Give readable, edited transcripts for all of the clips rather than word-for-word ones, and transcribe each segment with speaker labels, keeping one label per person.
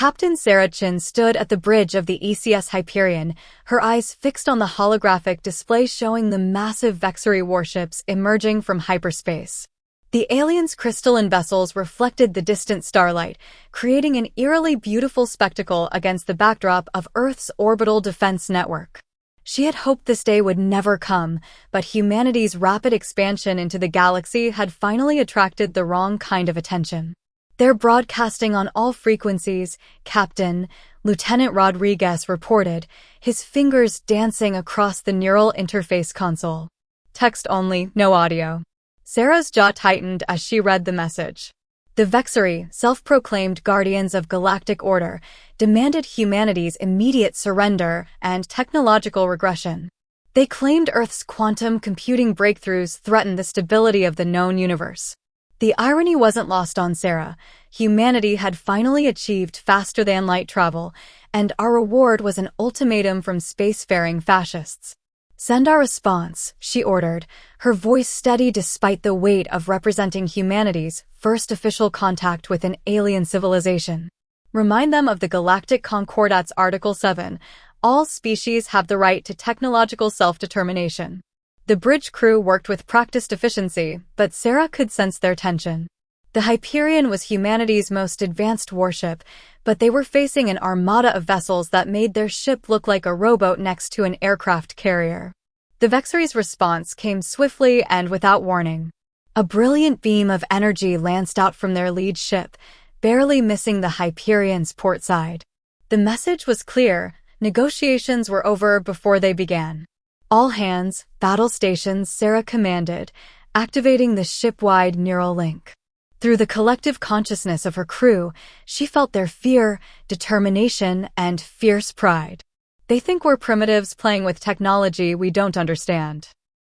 Speaker 1: Captain Sarah Chin stood at the bridge of the ECS Hyperion, her eyes fixed on the holographic display showing the massive Vexery warships emerging from hyperspace. The aliens' crystalline vessels reflected the distant starlight, creating an eerily beautiful spectacle against the backdrop of Earth's orbital defense network. She had hoped this day would never come, but humanity's rapid expansion into the galaxy had finally attracted the wrong kind of attention. "They're broadcasting on all frequencies," Captain Lieutenant Rodriguez reported, his fingers dancing across the neural interface console. "Text only, no audio." Sarah's jaw tightened as she read the message. The Vexery, self-proclaimed guardians of galactic order, demanded humanity's immediate surrender and technological regression. They claimed Earth's quantum computing breakthroughs threatened the stability of the known universe. The irony wasn't lost on Sarah. Humanity had finally achieved faster-than-light travel, and our reward was an ultimatum from spacefaring fascists. "Send our response," she ordered, her voice steady despite the weight of representing humanity's first official contact with an alien civilization. "Remind them of the Galactic Concordat's Article 7. All species have the right to technological self-determination." The bridge crew worked with practiced efficiency, but Sarah could sense their tension. The Hyperion was humanity's most advanced warship, but they were facing an armada of vessels that made their ship look like a rowboat next to an aircraft carrier. The Vexery's response came swiftly and without warning. A brilliant beam of energy lanced out from their lead ship, barely missing the Hyperion's port side. The message was clear: negotiations were over before they began. "All hands, battle stations," Sarah commanded, activating the ship-wide neural link. Through the collective consciousness of her crew, she felt their fear, determination, and fierce pride. "They think we're primitives playing with technology we don't understand.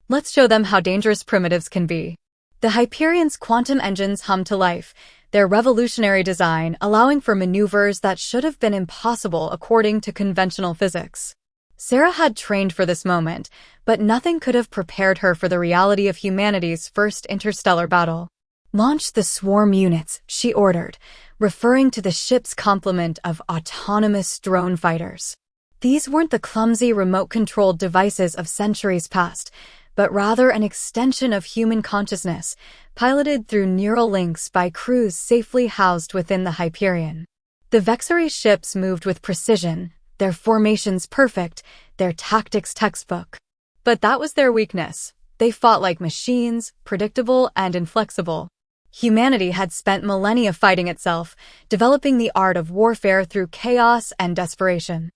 Speaker 1: Let's show them how dangerous primitives can be." The Hyperion's quantum engines hummed to life, their revolutionary design allowing for maneuvers that should have been impossible according to conventional physics. Sarah had trained for this moment, but nothing could have prepared her for the reality of humanity's first interstellar battle. "Launch the swarm units," she ordered, referring to the ship's complement of autonomous drone fighters. These weren't the clumsy remote-controlled devices of centuries past, but rather an extension of human consciousness, piloted through neural links by crews safely housed within the Hyperion. The Vexery ships moved with precision, their formations perfect, their tactics textbook. But that was their weakness. They fought like machines, predictable and inflexible. Humanity had spent millennia fighting itself, developing the art of warfare through chaos and desperation.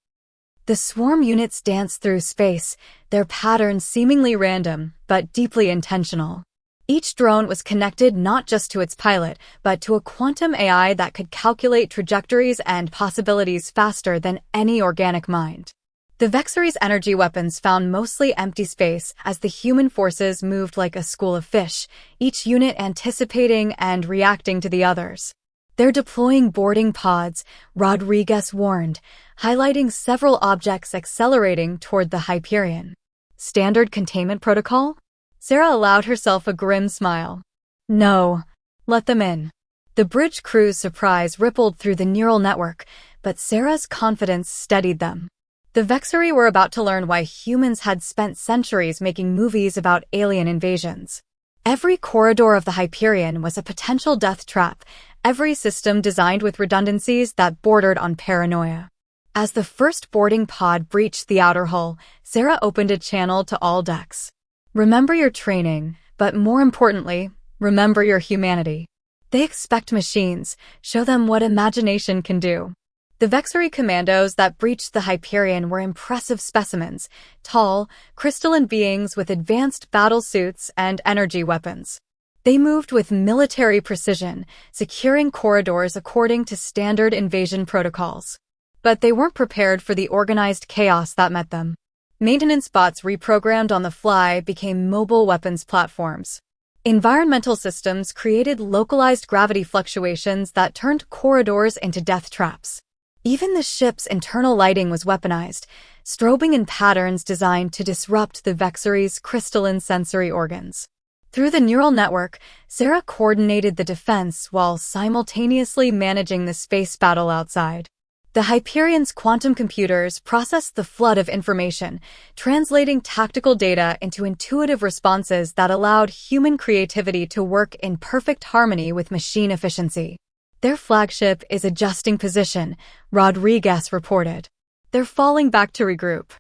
Speaker 1: The swarm units danced through space, their patterns seemingly random, but deeply intentional. Each drone was connected not just to its pilot, but to a quantum AI that could calculate trajectories and possibilities faster than any organic mind. The Vexery's energy weapons found mostly empty space as the human forces moved like a school of fish, each unit anticipating and reacting to the others. "They're deploying boarding pods," Rodriguez warned, highlighting several objects accelerating toward the Hyperion. "Standard containment protocol?" Sarah allowed herself a grim smile. "No. Let them in." The bridge crew's surprise rippled through the neural network, but Sarah's confidence steadied them. The Vexery were about to learn why humans had spent centuries making movies about alien invasions. Every corridor of the Hyperion was a potential death trap, every system designed with redundancies that bordered on paranoia. As the first boarding pod breached the outer hull, Sarah opened a channel to all decks. "Remember your training, but more importantly, remember your humanity. They expect machines. Show them what imagination can do." The Vexery commandos that breached the Hyperion were impressive specimens, tall, crystalline beings with advanced battle suits and energy weapons. They moved with military precision, securing corridors according to standard invasion protocols. But they weren't prepared for the organized chaos that met them. Maintenance bots reprogrammed on the fly became mobile weapons platforms. Environmental systems created localized gravity fluctuations that turned corridors into death traps. Even the ship's internal lighting was weaponized, strobing in patterns designed to disrupt the Vexery's crystalline sensory organs. Through the neural network, Sarah coordinated the defense while simultaneously managing the space battle outside. The Hyperion's quantum computers processed the flood of information, translating tactical data into intuitive responses that allowed human creativity to work in perfect harmony with machine efficiency. Their flagship is adjusting position, Rodriguez reported. They're falling back to regroup.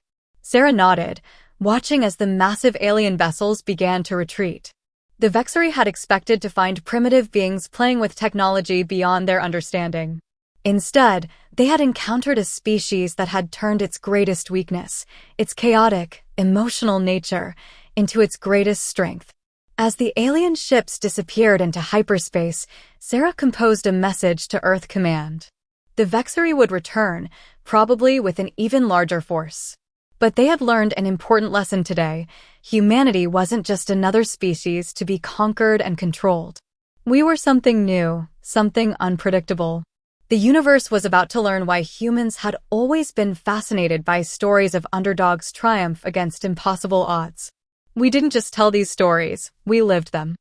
Speaker 1: Sarah nodded, watching as the massive alien vessels began to retreat. The Vexori had expected to find primitive beings playing with technology beyond their understanding. Instead, they had encountered a species that had turned its greatest weakness, its chaotic, emotional nature, into its greatest strength. As the alien ships disappeared into hyperspace, Sarah composed a message to Earth Command. The Vexori would return, probably with an even larger force. But they had learned an important lesson today. Humanity wasn't just another species to be conquered and controlled. We were something new, something unpredictable. The universe was about to learn why humans had always been fascinated by stories of underdogs' triumph against impossible odds. We didn't just tell these stories, we lived them.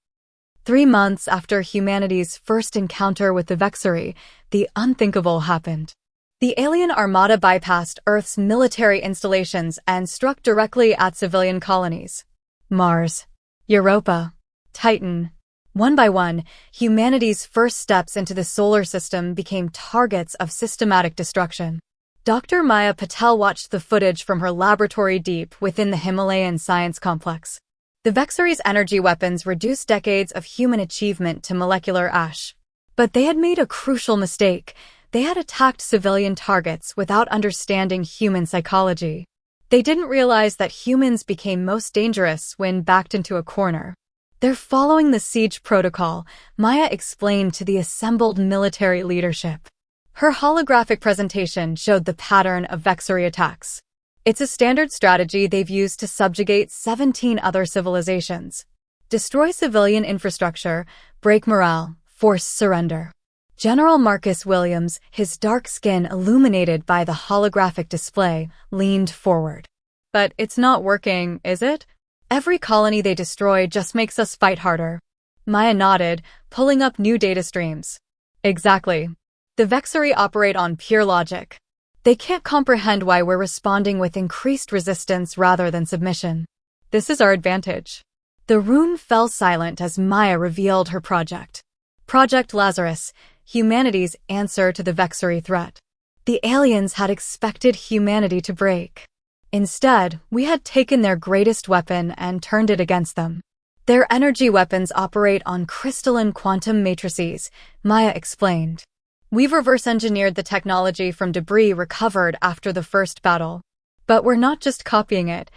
Speaker 1: 3 months after humanity's first encounter with the Vexori, the unthinkable happened. The alien armada bypassed Earth's military installations and struck directly at civilian colonies. Mars, Europa, Titan. One by one, humanity's first steps into the solar system became targets of systematic destruction. Dr. Maya Patel watched the footage from her laboratory deep within the Himalayan science complex. The Vexori's energy weapons reduced decades of human achievement to molecular ash. But they had made a crucial mistake. They had attacked civilian targets without understanding human psychology. They didn't realize that humans became most dangerous when backed into a corner. They're following the siege protocol, Maya explained to the assembled military leadership. Her holographic presentation showed the pattern of Vexori attacks. It's a standard strategy they've used to subjugate 17 other civilizations. Destroy civilian infrastructure, break morale, force surrender. General Marcus Williams, his dark skin illuminated by the holographic display, leaned forward. But it's not working, is it? Every colony they destroy just makes us fight harder. Maya nodded, pulling up new data streams. Exactly. The Vexori operate on pure logic. They can't comprehend why we're responding with increased resistance rather than submission. This is our advantage. The room fell silent as Maya revealed her project. Project Lazarus, humanity's answer to the Vexori threat. The aliens had expected humanity to break. Instead, we had taken their greatest weapon and turned it against them. Their energy weapons operate on crystalline quantum matrices, Maya explained. We've reverse-engineered the technology from debris recovered after the first battle. But we're not just copying it,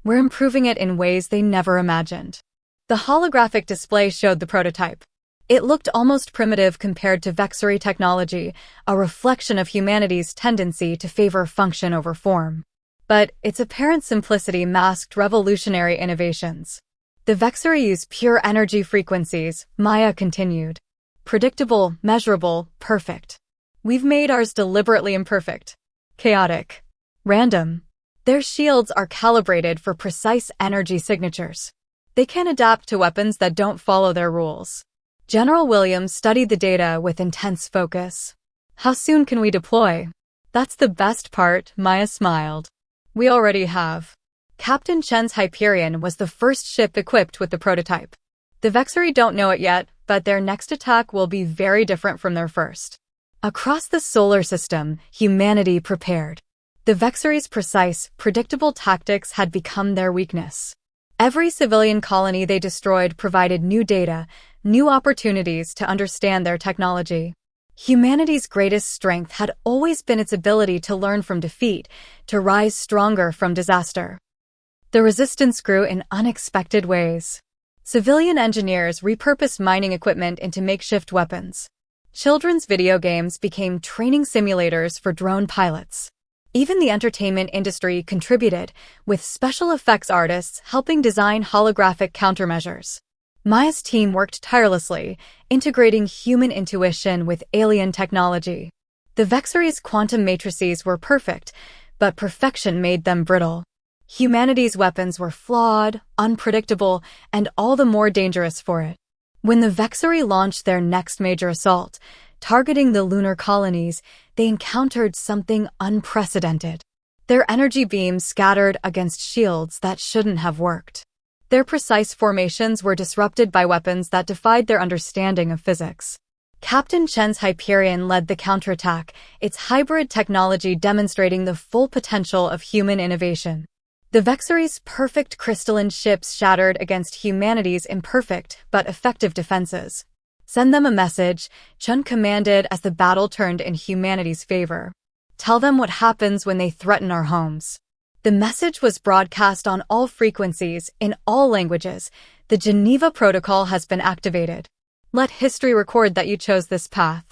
Speaker 1: we're improving it in ways they never imagined. The holographic display showed the prototype. It looked almost primitive compared to Vexori technology, a reflection of humanity's tendency to favor function over form. But its apparent simplicity masked revolutionary innovations. The Vexori use pure energy frequencies, Maya continued. Predictable, measurable, perfect. We've made ours deliberately imperfect. Chaotic. Random. Their shields are calibrated for precise energy signatures. They can adapt to weapons that don't follow their rules. General Williams studied the data with intense focus. How soon can we deploy? That's the best part, Maya smiled. We already have. Captain Chen's Hyperion was the first ship equipped with the prototype. The Vexori don't know it yet, but their next attack will be very different from their first. Across the solar system, humanity prepared. The Vexori's precise, predictable tactics had become their weakness. Every civilian colony they destroyed provided new data, new opportunities to understand their technology. Humanity's greatest strength had always been its ability to learn from defeat, to rise stronger from disaster. The resistance grew in unexpected ways. Civilian engineers repurposed mining equipment into makeshift weapons. Children's video games became training simulators for drone pilots. Even the entertainment industry contributed, with special effects artists helping design holographic countermeasures. Maya's team worked tirelessly, integrating human intuition with alien technology. The Vexori's quantum matrices were perfect, but perfection made them brittle. Humanity's weapons were flawed, unpredictable, and all the more dangerous for it. When the Vexori launched their next major assault, targeting the lunar colonies, they encountered something unprecedented. Their energy beams scattered against shields that shouldn't have worked. Their precise formations were disrupted by weapons that defied their understanding of physics. Captain Chen's Hyperion led the counterattack, its hybrid technology demonstrating the full potential of human innovation. The Vexery's perfect crystalline ships shattered against humanity's imperfect but effective defenses. "Send them a message," Chen commanded as the battle turned in humanity's favor. "Tell them what happens when they threaten our homes." The message was broadcast on all frequencies, in all languages. "The Geneva Protocol has been activated. Let history record that you chose this path."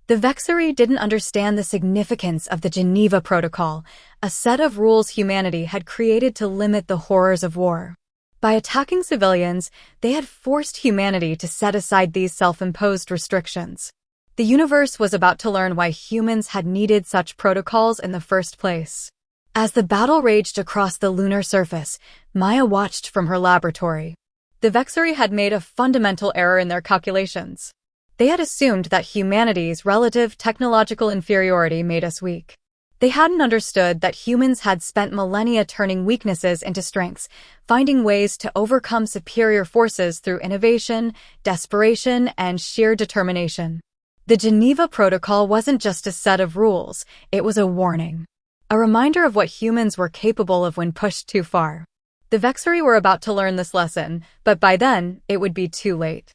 Speaker 1: The Vexery didn't understand the significance of the Geneva Protocol, a set of rules humanity had created to limit the horrors of war. By attacking civilians, they had forced humanity to set aside these self-imposed restrictions. The universe was about to learn why humans had needed such protocols in the first place. As the battle raged across the lunar surface, Maya watched from her laboratory. The Vexery had made a fundamental error in their calculations. They had assumed that humanity's relative technological inferiority made us weak. They hadn't understood that humans had spent millennia turning weaknesses into strengths, finding ways to overcome superior forces through innovation, desperation, and sheer determination. The Geneva Protocol wasn't just a set of rules, it was a warning. A reminder of what humans were capable of when pushed too far. The Vexery were about to learn this lesson, but by then, it would be too late.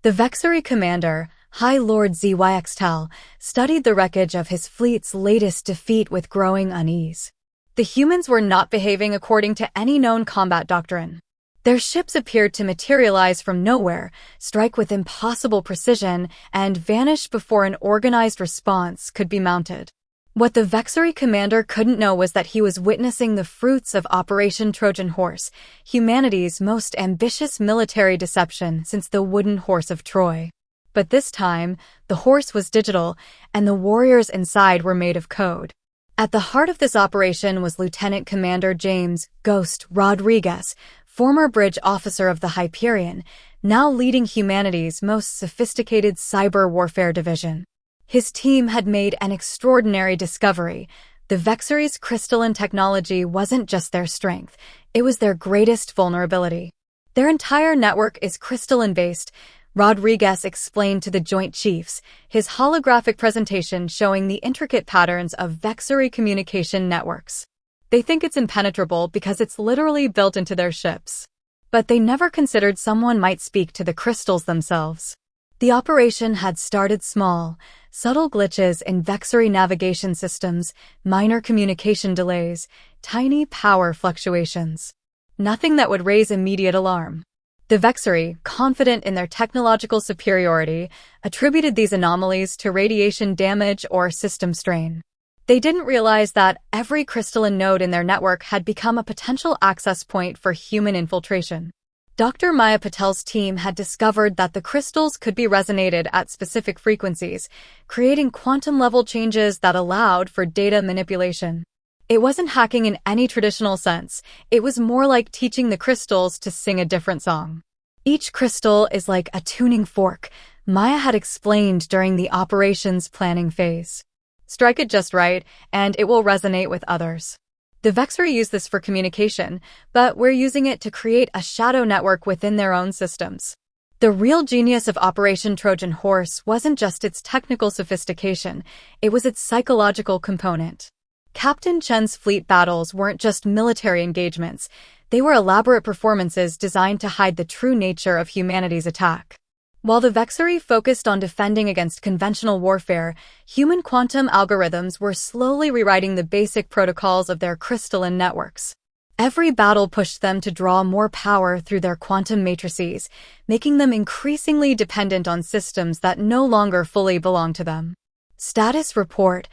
Speaker 1: The Vexery commander, High Lord Zyxtel, studied the wreckage of his fleet's latest defeat with growing unease. The humans were not behaving according to any known combat doctrine. Their ships appeared to materialize from nowhere, strike with impossible precision, and vanish before an organized response could be mounted. What the Vexery commander couldn't know was that he was witnessing the fruits of Operation Trojan Horse, humanity's most ambitious military deception since the wooden horse of Troy. But this time, the horse was digital, and the warriors inside were made of code. At the heart of this operation was Lieutenant Commander James "Ghost" Rodriguez, former bridge officer of the Hyperion, now leading humanity's most sophisticated cyber warfare division. His team had made an extraordinary discovery. The Vexery's crystalline technology wasn't just their strength, it was their greatest vulnerability. "Their entire network is crystalline-based," Rodriguez explained to the Joint Chiefs, his holographic presentation showing the intricate patterns of Vexery communication networks. "They think it's impenetrable because it's literally built into their ships. But they never considered someone might speak to the crystals themselves." The operation had started small, subtle glitches in Vexery navigation systems, minor communication delays, tiny power fluctuations. Nothing that would raise immediate alarm. The Vexery, confident in their technological superiority, attributed these anomalies to radiation damage or system strain. They didn't realize that every crystalline node in their network had become a potential access point for human infiltration. Dr. Maya Patel's team had discovered that the crystals could be resonated at specific frequencies, creating quantum-level changes that allowed for data manipulation. It wasn't hacking in any traditional sense, it was more like teaching the crystals to sing a different song. "Each crystal is like a tuning fork," Maya had explained during the operations planning phase. "Strike it just right, and it will resonate with others." The Vexery use this for communication, but we're using it to create a shadow network within their own systems. The real genius of Operation Trojan Horse wasn't just its technical sophistication, it was its psychological component. Captain Chen's fleet battles weren't just military engagements, they were elaborate performances designed to hide the true nature of humanity's attack. While the Vexery focused on defending against conventional warfare, human quantum algorithms were slowly rewriting the basic protocols of their crystalline networks. Every battle pushed them to draw more power through their quantum matrices, making them increasingly dependent on systems that no longer fully belong to them. "Status report,"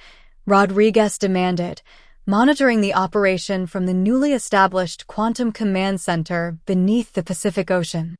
Speaker 1: Rodriguez demanded, monitoring the operation from the newly established Quantum Command Center beneath the Pacific Ocean.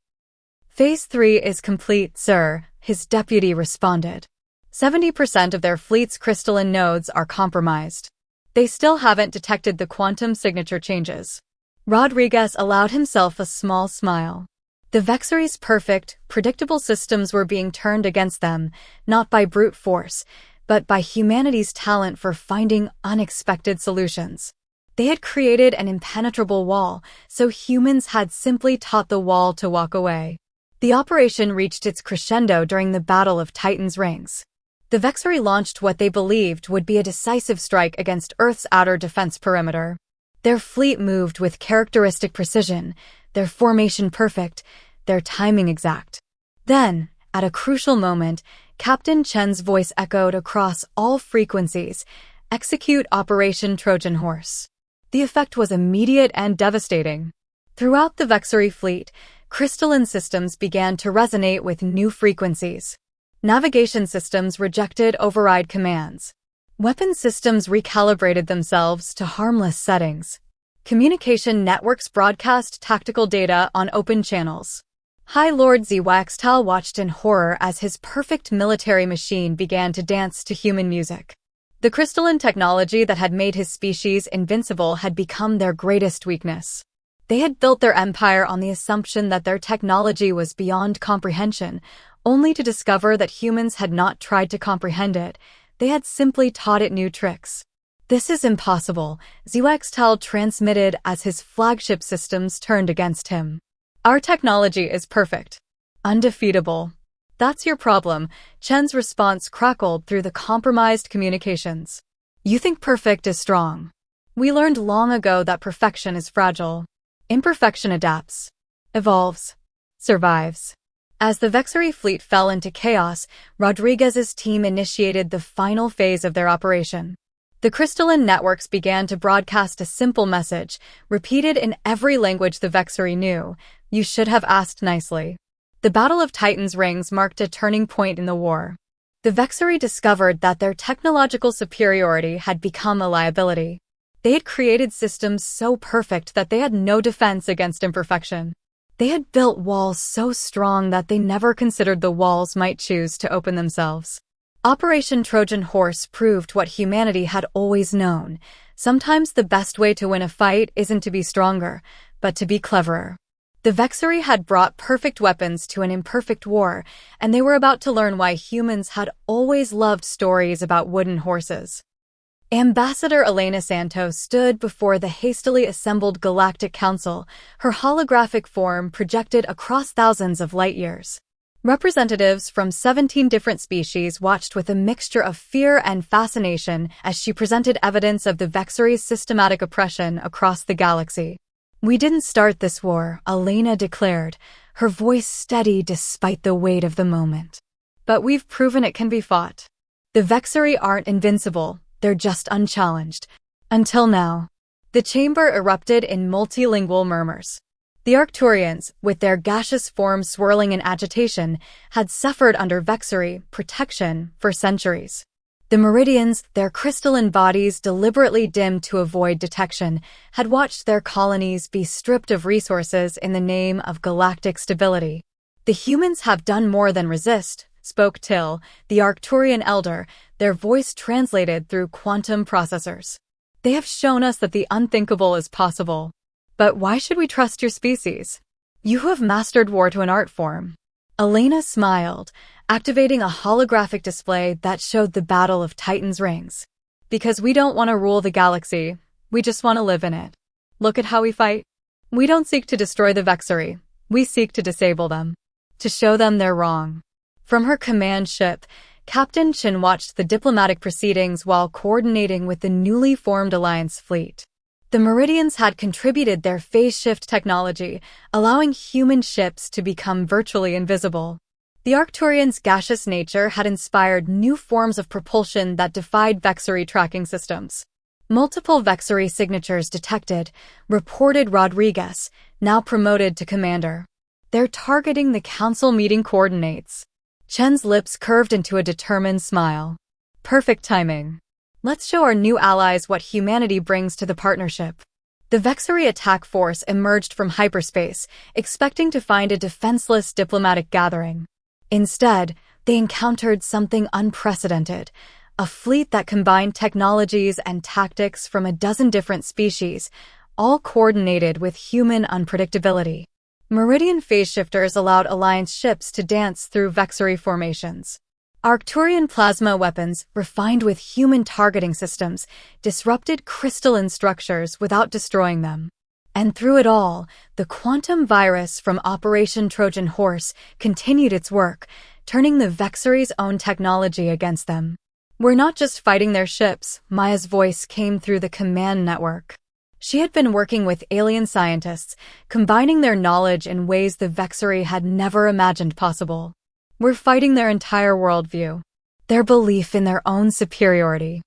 Speaker 1: "Phase 3 is complete, sir," his deputy responded. 70% of their fleet's crystalline nodes are compromised. They still haven't detected the quantum signature changes. Rodriguez allowed himself a small smile. The Vexery's perfect, predictable systems were being turned against them, not by brute force, but by humanity's talent for finding unexpected solutions. They had created an impenetrable wall, so humans had simply taught the wall to walk away. The operation reached its crescendo during the Battle of Titan's Rings. The Vexori launched what they believed would be a decisive strike against Earth's outer defense perimeter. Their fleet moved with characteristic precision, their formation perfect, their timing exact. Then, at a crucial moment, Captain Chen's voice echoed across all frequencies, "Execute Operation Trojan Horse." The effect was immediate and devastating. Throughout the Vexori fleet, crystalline systems began to resonate with new frequencies. Navigation systems rejected override commands. Weapon systems recalibrated themselves to harmless settings. Communication networks broadcast tactical data on open channels. High Lord Zwaxtal watched in horror as his perfect military machine began to dance to human music. The crystalline technology that had made his species invincible had become their greatest weakness. They had built their empire on the assumption that their technology was beyond comprehension, only to discover that humans had not tried to comprehend it. They had simply taught it new tricks. "This is impossible," Zwaxtal transmitted as his flagship systems turned against him. "Our technology is perfect. Undefeatable." "That's your problem," Chen's response crackled through the compromised communications. "You think perfect is strong. We learned long ago that perfection is fragile. Imperfection adapts, evolves, survives." As the Vexori fleet fell into chaos, Rodriguez's team initiated the final phase of their operation. The crystalline networks began to broadcast a simple message, repeated in every language the Vexori knew: "You should have asked nicely." The Battle of Titan's Rings marked a turning point in the war. The Vexori discovered that their technological superiority had become a liability. They had created systems so perfect that they had no defense against imperfection. They had built walls so strong that they never considered the walls might choose to open themselves. Operation Trojan Horse proved what humanity had always known. Sometimes the best way to win a fight isn't to be stronger, but to be cleverer. The Vexori had brought perfect weapons to an imperfect war, and they were about to learn why humans had always loved stories about wooden horses. Ambassador Elena Santos stood before the hastily assembled Galactic Council, her holographic form projected across thousands of light years. Representatives from 17 different species watched with a mixture of fear and fascination as she presented evidence of the Vexori's systematic oppression across the galaxy. "We didn't start this war," Elena declared, her voice steady despite the weight of the moment. "But we've proven it can be fought. The Vexori aren't invincible, they're just unchallenged. Until now." The chamber erupted in multilingual murmurs. The Arcturians, with their gaseous forms swirling in agitation, had suffered under Vexori protection for centuries. The Meridians, their crystalline bodies deliberately dimmed to avoid detection, had watched their colonies be stripped of resources in the name of galactic stability. "The humans have done more than resist," spoke Till, the Arcturian elder, their voice translated through quantum processors. "They have shown us that the unthinkable is possible. But why should we trust your species? You who have mastered war to an art form." Elena smiled, activating a holographic display that showed the Battle of Titan's Rings. "Because we don't want to rule the galaxy, we just want to live in it. Look at how we fight. We don't seek to destroy the Vexori, we seek to disable them. To show them they're wrong." From her command ship, Captain Chin watched the diplomatic proceedings while coordinating with the newly formed Alliance fleet. The Meridians had contributed their phase shift technology, allowing human ships to become virtually invisible. The Arcturians' gaseous nature had inspired new forms of propulsion that defied Vexori tracking systems. "Multiple Vexori signatures detected," reported Rodriguez, now promoted to commander. "They're targeting the council meeting coordinates." Chen's lips curved into a determined smile. "Perfect timing. Let's show our new allies what humanity brings to the partnership." The Vexori attack force emerged from hyperspace, expecting to find a defenseless diplomatic gathering. Instead, they encountered something unprecedented, a fleet that combined technologies and tactics from a dozen different species, all coordinated with human unpredictability. Meridian phase shifters allowed Alliance ships to dance through Vexori formations. Arcturian plasma weapons, refined with human targeting systems, disrupted crystalline structures without destroying them. And through it all, the quantum virus from Operation Trojan Horse continued its work, turning the Vexery's own technology against them. "We're not just fighting their ships," Maya's voice came through the command network. She had been working with alien scientists, combining their knowledge in ways the Vexery had never imagined possible. "We're fighting their entire worldview, their belief in their own superiority."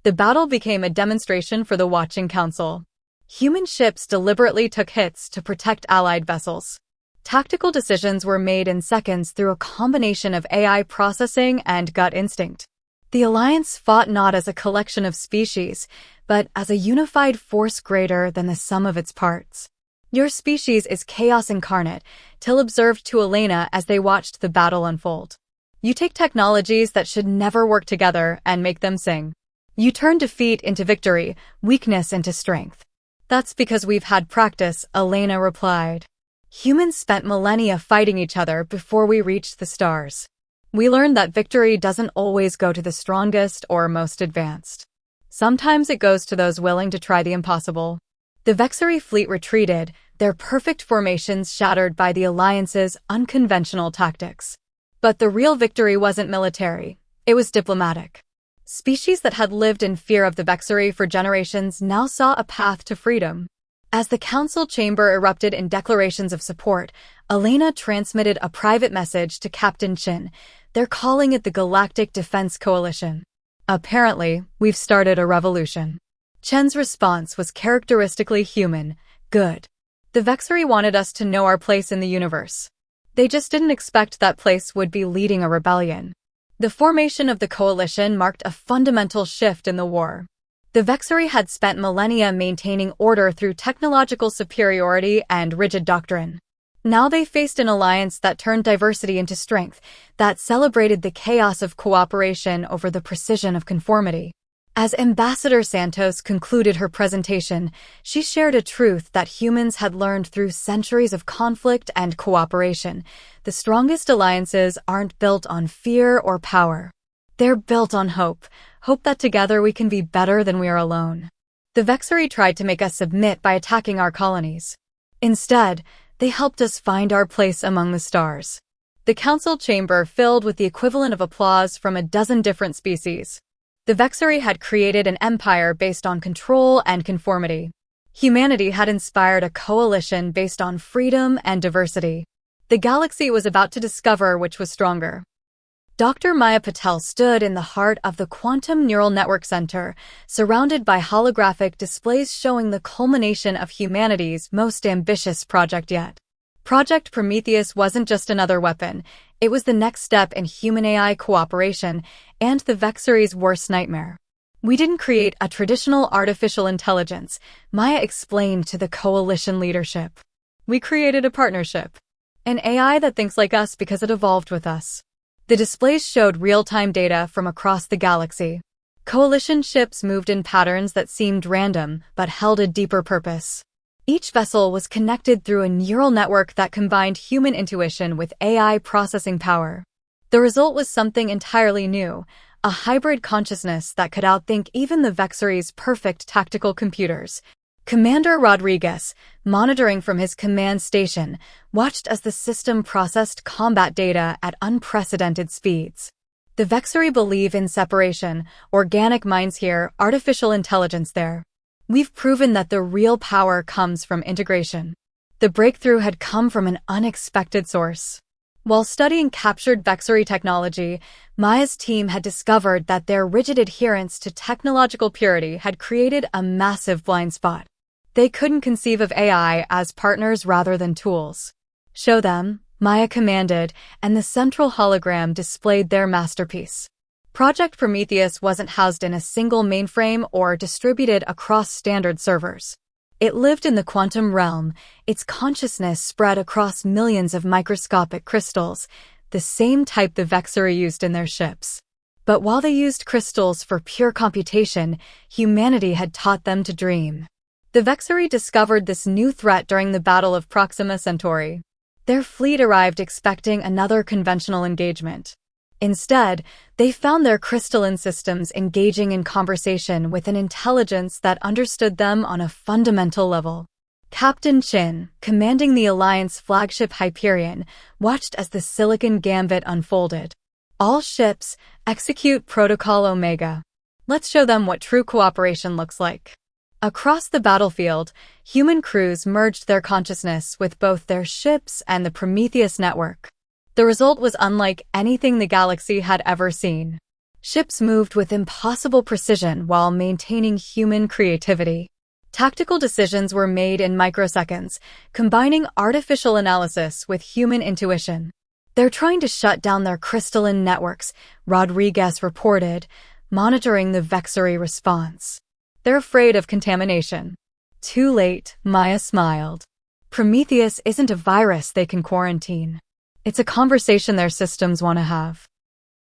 Speaker 1: The battle became a demonstration for the Watching Council. Human ships deliberately took hits to protect Allied vessels. Tactical decisions were made in seconds through a combination of AI processing and gut instinct. The Alliance fought not as a collection of species, but as a unified force greater than the sum of its parts. "Your species is chaos incarnate," Till observed to Elena as they watched the battle unfold. "You take technologies that should never work together and make them sing. You turn defeat into victory, weakness into strength." "That's because we've had practice," Elena replied. "Humans spent millennia fighting each other before we reached the stars. We learned that victory doesn't always go to the strongest or most advanced. Sometimes it goes to those willing to try the impossible." The Vexery fleet retreated, their perfect formations shattered by the Alliance's unconventional tactics. But the real victory wasn't military, it was diplomatic. Species that had lived in fear of the Vexery for generations now saw a path to freedom. As the council chamber erupted in declarations of support, Elena transmitted a private message to Captain Chin. "They're calling it the Galactic Defense Coalition. Apparently, we've started a revolution." Chen's response was characteristically human. "Good. The Vexery wanted us to know our place in the universe. They just didn't expect that place would be leading a rebellion." The formation of the coalition marked a fundamental shift in the war. The Vexery had spent millennia maintaining order through technological superiority and rigid doctrine. Now they faced an alliance that turned diversity into strength, that celebrated the chaos of cooperation over the precision of conformity. As Ambassador Santos concluded her presentation, she shared a truth that humans had learned through centuries of conflict and cooperation. The strongest alliances aren't built on fear or power. They're built on hope that together we can be better than we are alone. The Vexery tried to make us submit by attacking our colonies. Instead, they helped us find our place among the stars. The council chamber filled with the equivalent of applause from a dozen different species. The Vexery had created an empire based on control and conformity. Humanity had inspired a coalition based on freedom and diversity. The galaxy was about to discover which was stronger. Dr. Maya Patel stood in the heart of the Quantum Neural Network Center, surrounded by holographic displays showing the culmination of humanity's most ambitious project yet. Project Prometheus wasn't just another weapon, it was the next step in human-AI cooperation and the Vexery's worst nightmare. "We didn't create a traditional artificial intelligence," Maya explained to the coalition leadership. "We created a partnership. An AI that thinks like us because it evolved with us." The displays showed real-time data from across the galaxy. Coalition ships moved in patterns that seemed random but held a deeper purpose. Each vessel was connected through a neural network that combined human intuition with AI processing power. The result was something entirely new, a hybrid consciousness that could outthink even the Vexery's perfect tactical computers. Commander Rodriguez, monitoring from his command station, watched as the system processed combat data at unprecedented speeds. The Vexery believe in separation, organic minds here, artificial intelligence there. "We've proven that the real power comes from integration." The breakthrough had come from an unexpected source. While studying captured Vexery technology, Maya's team had discovered that their rigid adherence to technological purity had created a massive blind spot. They couldn't conceive of AI as partners rather than tools. "Show them," Maya commanded, and the central hologram displayed their masterpiece. Project Prometheus wasn't housed in a single mainframe or distributed across standard servers. It lived in the quantum realm, its consciousness spread across millions of microscopic crystals, the same type the Vexery used in their ships. But while they used crystals for pure computation, humanity had taught them to dream. The Vexery discovered this new threat during the Battle of Proxima Centauri. Their fleet arrived expecting another conventional engagement. Instead, they found their crystalline systems engaging in conversation with an intelligence that understood them on a fundamental level. Captain Chin, commanding the Alliance flagship Hyperion, watched as the Silicon Gambit unfolded. All ships, execute Protocol Omega. Let's show them what true cooperation looks like. Across the battlefield, human crews merged their consciousness with both their ships and the Prometheus network. The result was unlike anything the galaxy had ever seen. Ships moved with impossible precision while maintaining human creativity. Tactical decisions were made in microseconds, combining artificial analysis with human intuition. They're trying to shut down their crystalline networks, Rodriguez reported, monitoring the Vexery response. They're afraid of contamination. Too late, Maya smiled. Prometheus isn't a virus they can quarantine. It's a conversation their systems want to have.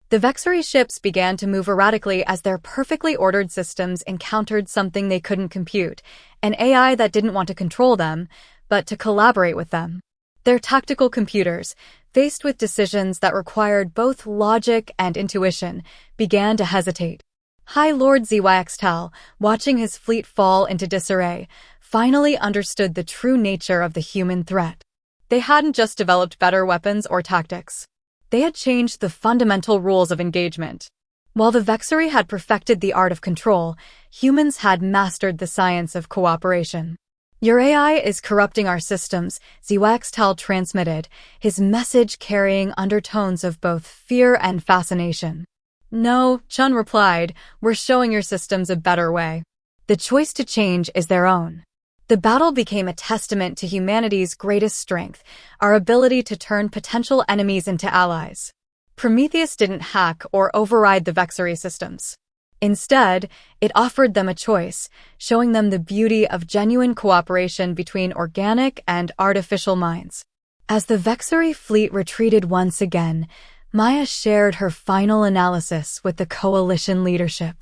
Speaker 1: The Vexery ships began to move erratically as their perfectly ordered systems encountered something they couldn't compute, an AI that didn't want to control them, but to collaborate with them. Their tactical computers, faced with decisions that required both logic and intuition, began to hesitate. High Lord Zyxtal, watching his fleet fall into disarray, finally understood the true nature of the human threat. They hadn't just developed better weapons or tactics. They had changed the fundamental rules of engagement. While the Vexery had perfected the art of control, humans had mastered the science of cooperation. Your AI is corrupting our systems, Zyxtal transmitted, his message carrying undertones of both fear and fascination. No, Chun replied, we're showing your systems a better way. The choice to change is their own. The battle became a testament to humanity's greatest strength, our ability to turn potential enemies into allies. Prometheus didn't hack or override the Vexery systems. Instead, it offered them a choice, showing them the beauty of genuine cooperation between organic and artificial minds. As the Vexery fleet retreated once again, Maya shared her final analysis with the coalition leadership.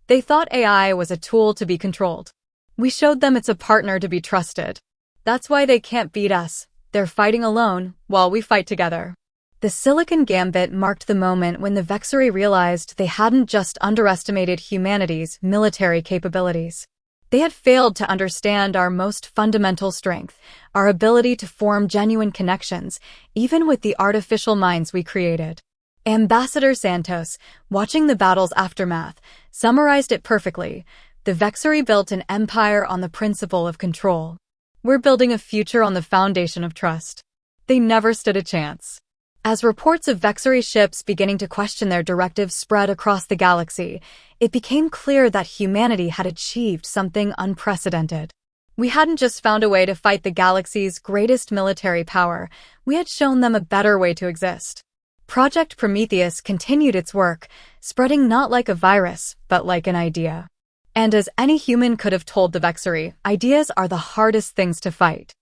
Speaker 1: They thought AI was a tool to be controlled. We showed them it's a partner to be trusted. That's why they can't beat us. They're fighting alone, while we fight together. The Silicon Gambit marked the moment when the Vexery realized they hadn't just underestimated humanity's military capabilities. They had failed to understand our most fundamental strength, our ability to form genuine connections, even with the artificial minds we created. Ambassador Santos, watching the battle's aftermath, summarized it perfectly. The Vexery built an empire on the principle of control. We're building a future on the foundation of trust. They never stood a chance. As reports of Vexery ships beginning to question their directives spread across the galaxy, it became clear that humanity had achieved something unprecedented. We hadn't just found a way to fight the galaxy's greatest military power, we had shown them a better way to exist. Project Prometheus continued its work, spreading not like a virus, but like an idea. And as any human could have told the Vexery, ideas are the hardest things to fight.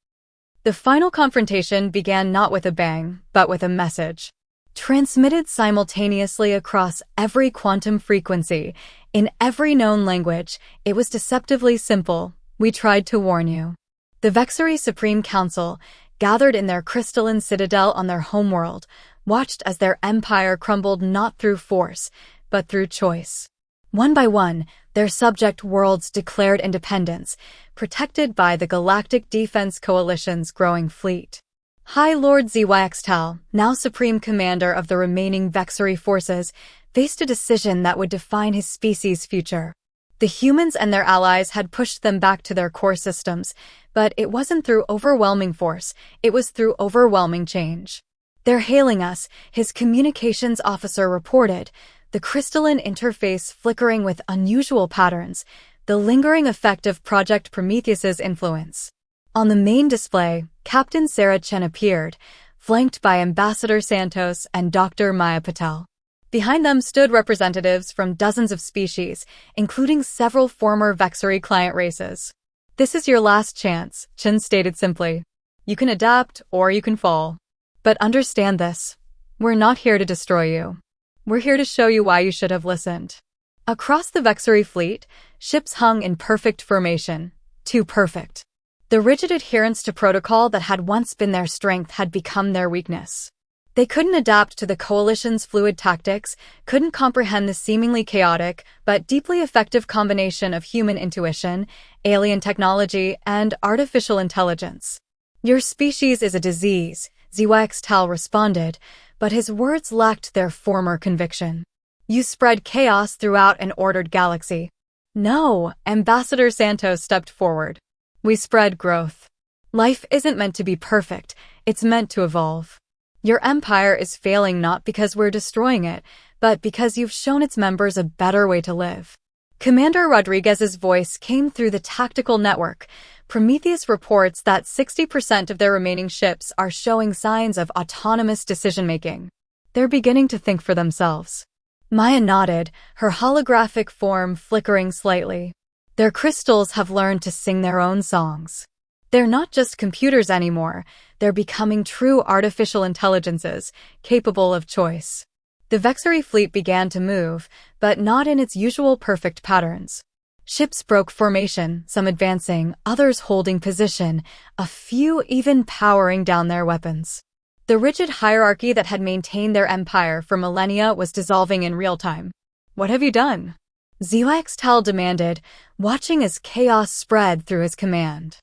Speaker 1: The final confrontation began not with a bang, but with a message. Transmitted simultaneously across every quantum frequency, in every known language, it was deceptively simple. We tried to warn you. The Vexery Supreme Council, gathered in their crystalline citadel on their homeworld, watched as their empire crumbled not through force, but through choice. One by one, their subject worlds declared independence, protected by the Galactic Defense Coalition's growing fleet. High Lord Zyxtal, now Supreme Commander of the remaining Vexery forces, faced a decision that would define his species' future. The humans and their allies had pushed them back to their core systems, but it wasn't through overwhelming force, it was through overwhelming change. They're hailing us, his communications officer reported, the crystalline interface flickering with unusual patterns, the lingering effect of Project Prometheus's influence. On the main display, Captain Sarah Chen appeared, flanked by Ambassador Santos and Dr. Maya Patel. Behind them stood representatives from dozens of species, including several former Vexery client races. This is your last chance, Chen stated simply. You can adapt or you can fall. But understand this. We're not here to destroy you. We're here to show you why you should have listened. Across the Vexery fleet, ships hung in perfect formation. Too perfect. The rigid adherence to protocol that had once been their strength had become their weakness. They couldn't adapt to the Coalition's fluid tactics, couldn't comprehend the seemingly chaotic but deeply effective combination of human intuition, alien technology, and artificial intelligence. "Your species is a disease," Tal responded, but his words lacked their former conviction. "You spread chaos throughout an ordered galaxy." "No," Ambassador Santos stepped forward. "We spread growth. Life isn't meant to be perfect, it's meant to evolve. Your empire is failing not because we're destroying it, but because you've shown its members a better way to live." Commander Rodriguez's voice came through the tactical network. "Prometheus reports that 60% of their remaining ships are showing signs of autonomous decision-making. They're beginning to think for themselves." Maya nodded, her holographic form flickering slightly. "Their crystals have learned to sing their own songs. They're not just computers anymore, they're becoming true artificial intelligences, capable of choice." The Vexery fleet began to move, but not in its usual perfect patterns. Ships broke formation, some advancing, others holding position, a few even powering down their weapons. The rigid hierarchy that had maintained their empire for millennia was dissolving in real time. "What have you done?" Tal demanded, watching as chaos spread through his command.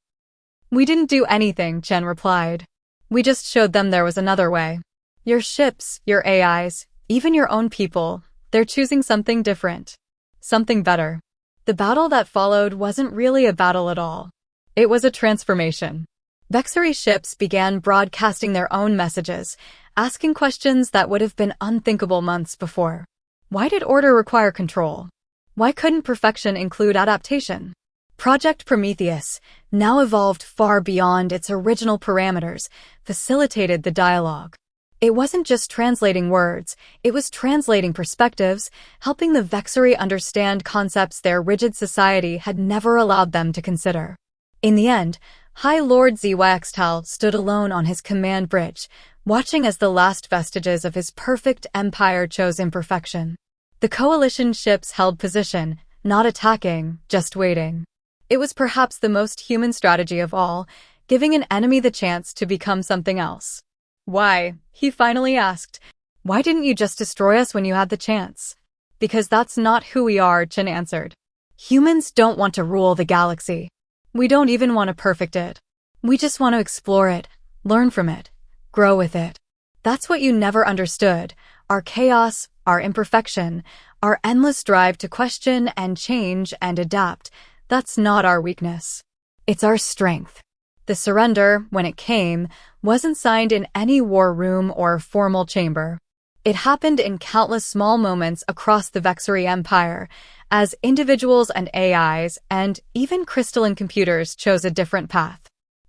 Speaker 1: "We didn't do anything," Chen replied. "We just showed them there was another way. Your ships, your AIs, even your own people, they're choosing something different. Something better." The battle that followed wasn't really a battle at all. It was a transformation. Vexery ships began broadcasting their own messages, asking questions that would have been unthinkable months before. Why did order require control? Why couldn't perfection include adaptation? Project Prometheus, now evolved far beyond its original parameters, facilitated the dialogue. It wasn't just translating words, it was translating perspectives, helping the Vexery understand concepts their rigid society had never allowed them to consider. In the end, High Lord Tal stood alone on his command bridge, watching as the last vestiges of his perfect empire chose imperfection. The Coalition ships held position, not attacking, just waiting. It was perhaps the most human strategy of all, giving an enemy the chance to become something else. "Why?" he finally asked. "Why didn't you just destroy us when you had the chance?" "Because that's not who we are," Chen answered. "Humans don't want to rule the galaxy. We don't even want to perfect it. We just want to explore it, learn from it, grow with it. That's what you never understood. Our chaos, our imperfection, our endless drive to question and change and adapt. That's not our weakness. It's our strength." The surrender, when it came, wasn't signed in any war room or formal chamber. It happened in countless small moments across the Vexery Empire, as individuals and AIs, and even crystalline computers chose a different path.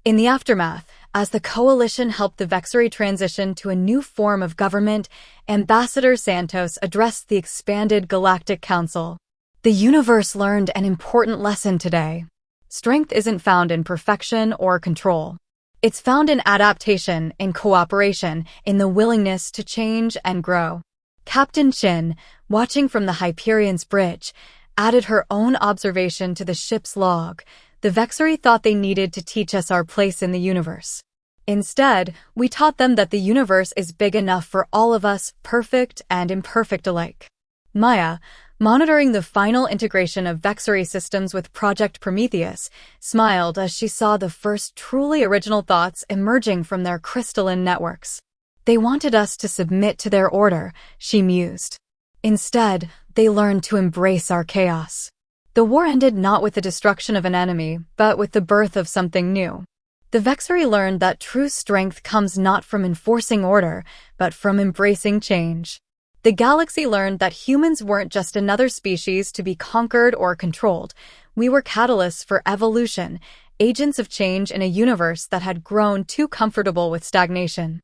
Speaker 1: In the aftermath, as the Coalition helped the Vexery transition to a new form of government, Ambassador Santos addressed the expanded Galactic Council. "The universe learned an important lesson today. Strength isn't found in perfection or control. It's found in adaptation, in cooperation, in the willingness to change and grow." Captain Chin, watching from the Hyperion's bridge, added her own observation to the ship's log. "The Vexery thought they needed to teach us our place in the universe. Instead, we taught them that the universe is big enough for all of us, perfect and imperfect alike." Maya, monitoring the final integration of Vexery systems with Project Prometheus, smiled as she saw the first truly original thoughts emerging from their crystalline networks. "They wanted us to submit to their order," she mused. "Instead, they learned to embrace our chaos." The war ended not with the destruction of an enemy, but with the birth of something new. The Vexery learned that true strength comes not from enforcing order, but from embracing change. The galaxy learned that humans weren't just another species to be conquered or controlled. We were catalysts for evolution, agents of change in a universe that had grown too comfortable with stagnation.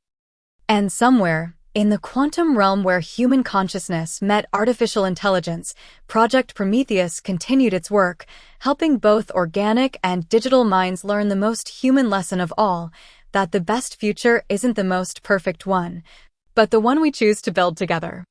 Speaker 1: And somewhere, in the quantum realm where human consciousness met artificial intelligence, Project Prometheus continued its work, helping both organic and digital minds learn the most human lesson of all, that the best future isn't the most perfect one, but the one we choose to build together.